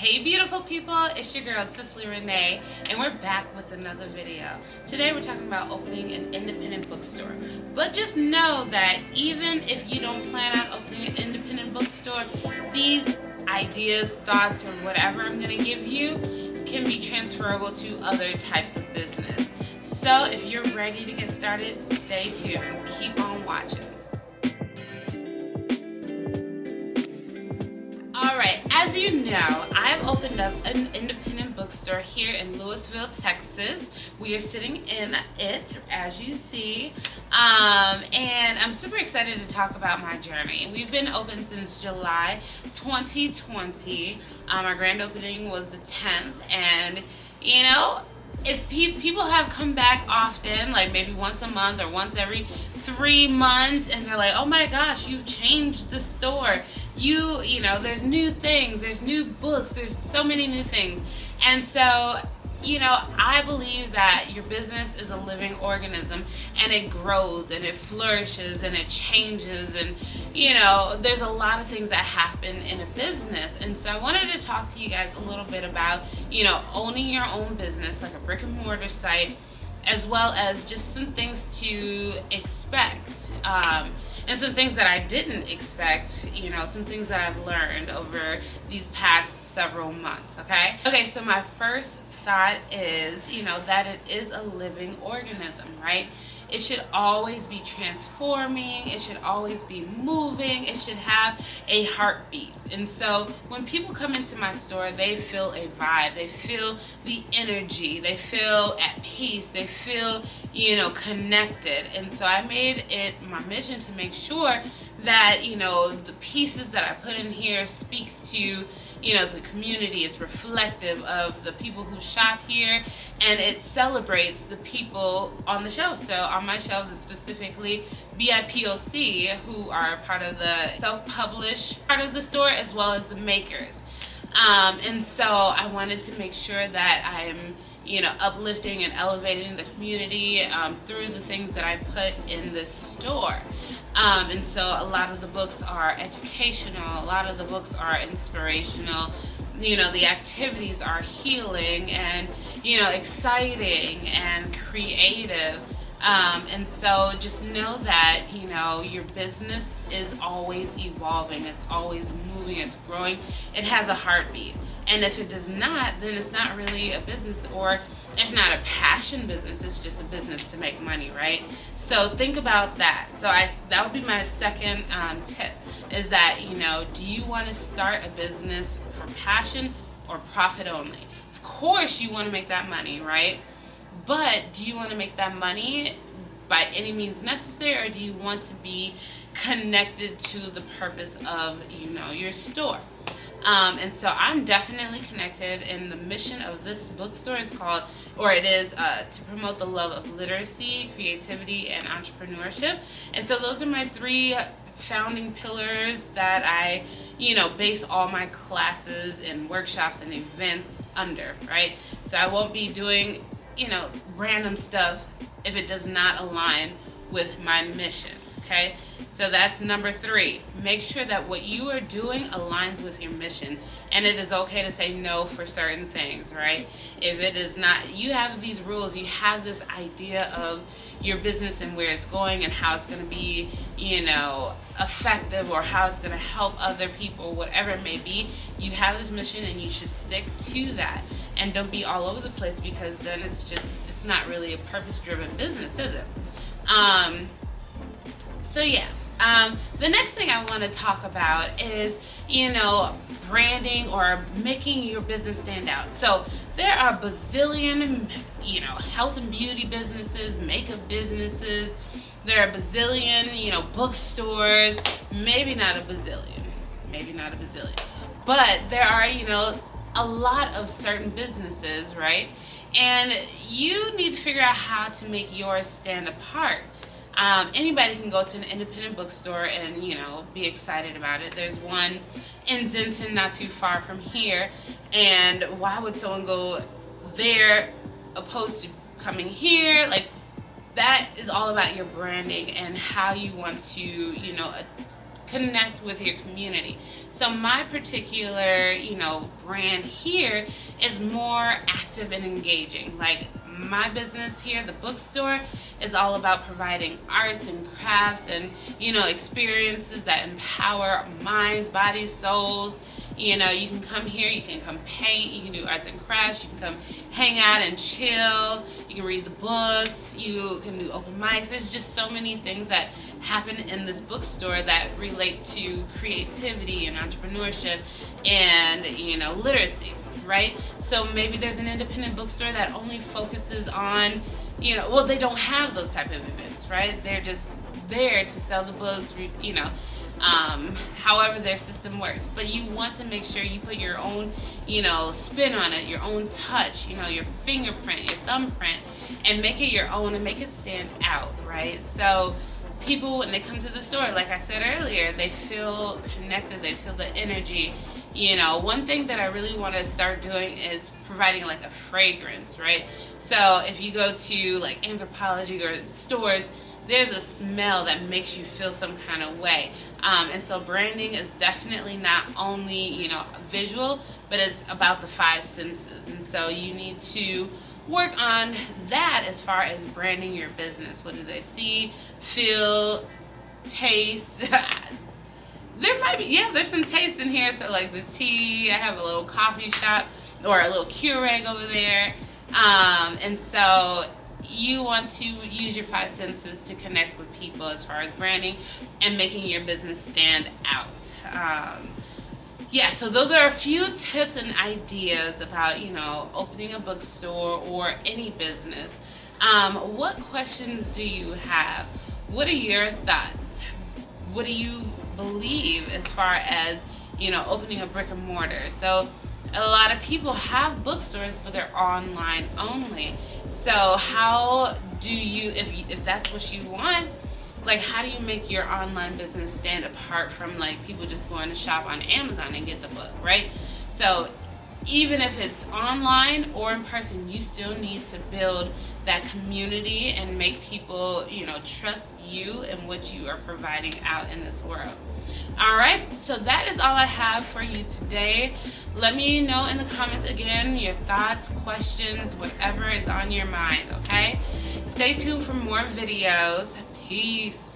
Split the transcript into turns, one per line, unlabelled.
Hey beautiful people, it's your girl Cicely Renee, and we're back with another video. Today we're talking about opening an independent bookstore. But just know that even if you don't plan on opening an independent bookstore, these ideas, thoughts, or whatever I'm going to give you can be transferable to other types of business. So if you're ready to get started, stay tuned. Keep on watching. Alright, as you know, I've opened up an independent bookstore here in Louisville, Texas. We are sitting in it, as you see, and I'm super excited to talk about my journey. We've been open since July 2020. Our grand opening was the 10th, and you know, if people have come back often, like maybe once a month or once every 3 months, and they're like, oh my gosh, you've changed the store. You know, there's new things, there's new books, there's so many new things. And so, you know, I believe that your business is a living organism, and it grows and it flourishes and it changes, and you know, there's a lot of things that happen in a business. And so I wanted to talk to you guys a little bit about, you know, owning your own business, like a brick and mortar site, as well as just some things to expect, and some things that I didn't expect, you know, some things that I've learned over these past several months, okay? Okay, so my first thought is, you know, that it is a living organism, right? It should always be transforming, it should always be moving, it should have a heartbeat. And so when people come into my store, they feel a vibe, they feel the energy, they feel at peace, they feel, you know, connected. And so I made it my mission to make sure that, you know, the pieces that I put in here speaks to, you know, the community. It's reflective of the people who shop here, and it celebrates the people on the shelves. So on my shelves is specifically BIPOC, who are part of the self-published part of the store, as well as the makers. And so I wanted to make sure that I'm, you know, uplifting and elevating the community through the things that I put in this store. And so a lot of the books are educational, a lot of the books are inspirational, you know, the activities are healing and, you know, exciting and creative. And so just know that, you know, your business is always evolving, it's always moving, it's growing, it has a heartbeat. And if it does not, then it's not really a business, or it's not a passion business, it's just a business to make money, right? So think about that. So that would be my second tip, is that, you know, do you want to start a business for passion or profit only? Of course you want to make that money, right? But do you want to make that money by any means necessary, or do you want to be connected to the purpose of, you know, your store? And so I'm definitely connected, and the mission of this bookstore is called, or it is, to promote the love of literacy, creativity, and entrepreneurship. And so those are my three founding pillars that I, you know, base all my classes and workshops and events under, right? So I won't be doing, you know, random stuff if it does not align with my mission, okay? So that's number 3. Make sure that what you are doing aligns with your mission, and it is okay to say no for certain things, right? If it is not, you have these rules, you have this idea of your business and where it's going and how it's going to be, you know, effective, or how it's going to help other people, whatever it may be. You have this mission and you should stick to that, and don't be all over the place, because then it's not really a purpose-driven business, is it? So yeah. The next thing I want to talk about is, you know, branding or making your business stand out. So there are bazillion, you know, health and beauty businesses, makeup businesses. There are bazillion, you know, bookstores. Maybe not a bazillion. But there are, you know, a lot of certain businesses, right? And you need to figure out how to make yours stand apart. Anybody can go to an independent bookstore and, you know, be excited about it. There's one in Denton, not too far from here, and why would someone go there opposed to coming here? Like, that is all about your branding and how you want to, you know, connect with your community. So my particular, brand here is more active and engaging. Like my business here, the bookstore, is all about providing arts and crafts and, experiences that empower minds, bodies, souls. You can come here, you can come paint, you can do arts and crafts, you can come hang out and chill, you can read the books, you can do open mics. There's just so many things that happen in this bookstore that relate to creativity and entrepreneurship and, literacy, right? So maybe there's an independent bookstore that only focuses on, they don't have those type of events, right? They're just there to sell the books, however their system works. But you want to make sure you put your own, spin on it, your own touch, your fingerprint, your thumbprint, and make it your own and make it stand out, right? So people, when they come to the store, like I said earlier, they feel connected, they feel the energy. One thing that I really want to start doing is providing like a fragrance, right? So if you go to like Anthropologie or stores, there's a smell that makes you feel some kind of way. And so branding is definitely not only, visual, but it's about the five senses. And so you need to work on that as far as branding your business. What do they see, feel, taste? There might be, there's some taste in here. So like the tea, I have a little coffee shop or a little Keurig over there. And so you want to use your five senses to connect with people as far as branding and making your business stand out. So those are a few tips and ideas about, opening a bookstore or any business. What questions do you have? What are your thoughts? What do you believe as far as, opening a brick and mortar? So a lot of people have bookstores, but they're online only. So how do you, if that's what you want, like how do you make your online business stand apart from like people just going to shop on Amazon and get the book, right? So even if it's online or in person, you still need to build that community and make people, trust you and what you are providing out in this world. All right, so that is all I have for you today. Let me know in the comments again your thoughts, questions, whatever is on your mind, okay? Stay tuned for more videos. Peace.